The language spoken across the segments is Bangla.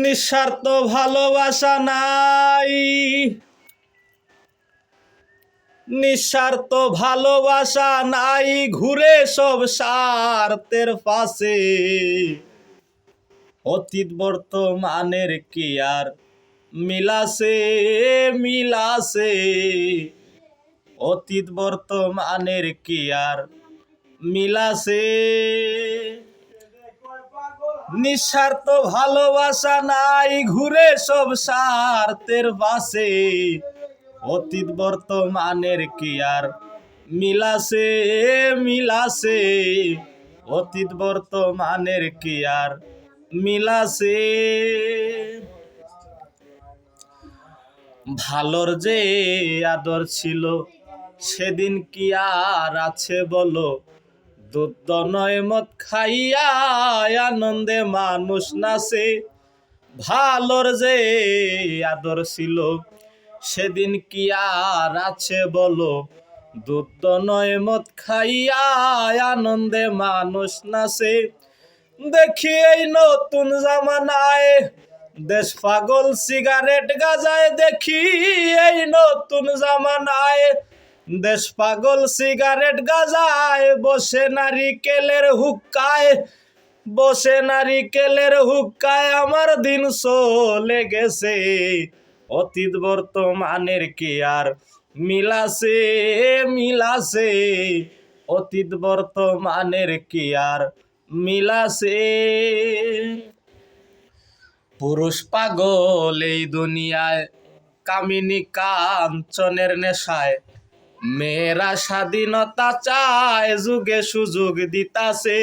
নিঃস্বার্থ ভালোবাসা নাই, নিঃস্বার্থ ভালোবাসা নাই, ঘুরে সব স্বার্থের পাশে। অতীত বর্তমানের কি আর মিলাছে, মিলাছে। অতীত বর্তমানের কি আর মিলাছে। নিঃস্বার্থ ভালোবাসা নাই, ঘুরে সব স্বার্থের পাশে। অতীত বর্তমানের কি আর মিলাছে, মিলাছে। অতীত বর্তমানের কি আর মিলাছে। ভালোর যে আদর ছিল সেদিন কি আর আছে বলো। দুধ নয় মদ খাইয়া আনন্দে মানুষ নাচে। ভালোর যে আদর ছিল সেদিন কি আর আছে বলো। দুধ নয় মদ খাইয়া আনন্দে মানুষ নাচে। দেখি এই নতুন জামানায় দেশ পাগল সিগারেট গাজায়। দেখি এই নতুন জামানায় দেশ পাগল সিগারেট গাজায়। বসে নারিকেলের হুক্কায়, বসে নারিকেলের হুক্কায় আমার দিন চলে গেছে। অতীত বর্তমানের কি আর মিলাছে, মিলাছে। অতীত বর্তমানের কি আর মিলাছে। পুরুষ পাগল এই দুনিয়ায়, কামিনী কাঞ্চনের নেশায়। মেয়েরা স্বাধীনতা চায়, যুগে সুযোগ দিতাছে।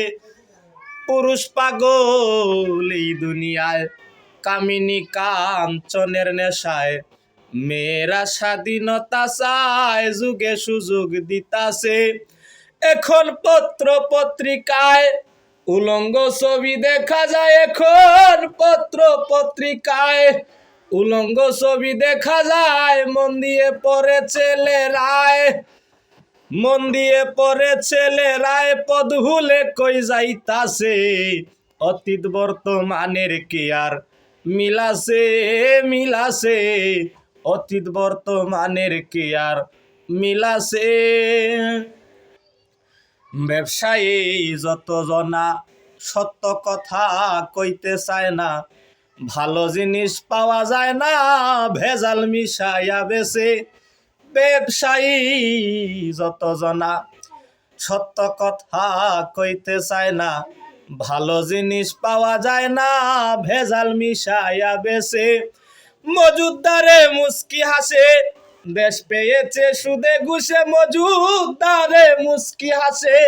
পুরুষ পাগল এই দুনিয়ায়, কামিনী কাঞ্চনের নেশায়। মেয়েরা স্বাধীনতা চায়, যুগে সুযোগ দিতাছে। এখন পত্র পত্রিকায় উলঙ্গ ছবি দেখা যায়। এখন পত্র পত্রিকায় উলঙ্গ ছবি দেখা যায়। মন দিয়ে পড়ে ছেলেরায়, মন দিয়ে পড়ে ছেলেরায়। পদ ভুলে কই যাইতাছে। অতীত বর্তমানের কি আর মিলাছে, মিলাছে। অতীত বর্তমানের কি আর মিলাছে। ব্যবসায়ী যত জনা সত্য কথা কইতে চায় না। ভালো জিনিস পাওয়া যায় না, ভেজাল মিশাইয়া বেছে। ব্যবসায়ী যত জনা সত্য কথা কইতে চায় না। ভালো জিনিস পাওয়া যায় না, ভেজাল মিশাইয়া বেছে। মজুদারে মুস্কি হাসে, দেশ পেয়েছে সুদে ঘুষে। মজুদারে মুস্কি হাসে,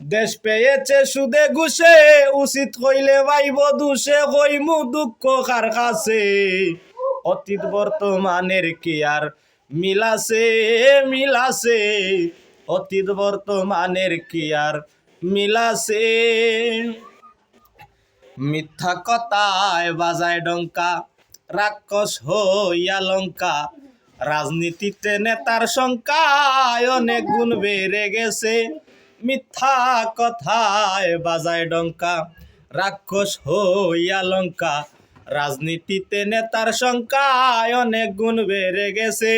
দেশ পেয়েছে সুদে ঘুষে। উচিত হইলে ভাইব দুষে, হইমু দুঃখ কার কাছে। অতীত বর্তমানের কি আর মিলাছে, মিলাছে। অতীত বর্তমানের কি আর মিলাছে। মিথ্যা কথায় বাজায় ডঙ্কা, রাক্ষস হইয়া লঙ্কা। রাজনীতিতে নেতার সংখ্যায় অনেক গুণ বেড়ে গেছে। মিথ্যা কথায় বাজায় ডঙ্কা, রাক্ষস হইয়া লঙ্কা। রাজনীতিতে নেতার সংখ্যায় অনেক গুণ বেড়ে গেছে।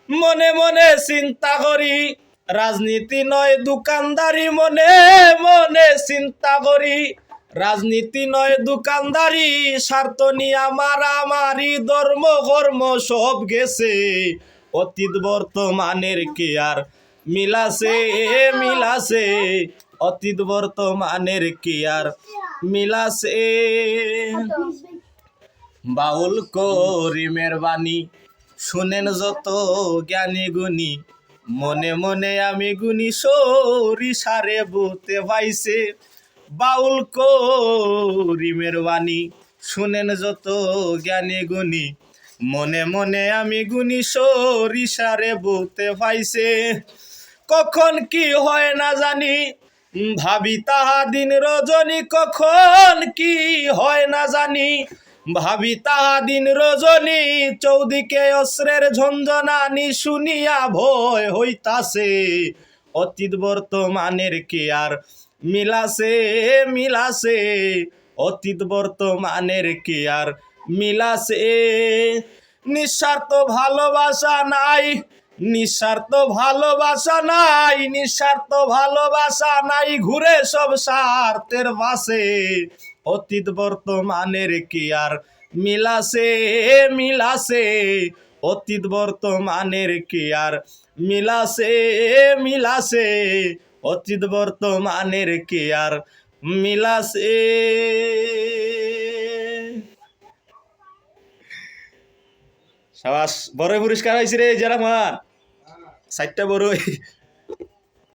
মনে মনে চিন্তা করি রাজনীতি নয় দোকানদারি। মনে মনে চিন্তা করি রাজনীতি নয় দোকানদারি। স্বার্থ নিয়ে মারামারি, ধর্ম কর্ম সব গেছে। অতীত বর্তমানের কি আর মিলাছে, মিলাছে। অতীত বর্তমানের কি আর মিলাছে। বাউল করিমের বাণী শুনেন যত জ্ঞানী গুণী। মনে মনে আমি গুণী সরিষারে বুতে পাইছে। বাউল করিমের বাণী শুনেন যত জ্ঞানী গুণী। মনে মনে আমি গুণী সরিষারে বুতে পাইছে। কখন কি হয় না জানি, ভাবি তাহা দিন রজনী। কখন কি হয় না জানি, ভাবি তাহা দিন রজনী। চৌদিকে অস্ত্রের ঝঞ্ঝনানি, শুনিয়া ভয় হইতাছে। অতীত বর্তমানের কি আর মিলাছে, মিলাছে। অতীত বর্তমানের কি আর মিলাছে নিঃস্বার্থ ভালোবাসা নাই নিঃস্বার্থ ভালোবাসা নাই নিঃস্বার্থ ভালোবাসা নাই ঘুরে সব স্বার্থের বাসে অতীত বর্তমানের কি আর মিলাছে মিলাছে অতীত বর্তমানের কি আর মিলাছে মিলাছে অতীত বর্তমানের কি আর মিলাছে সাবাস বড় পুরস্কার হয়েছে রে যারা মা 4টা বড়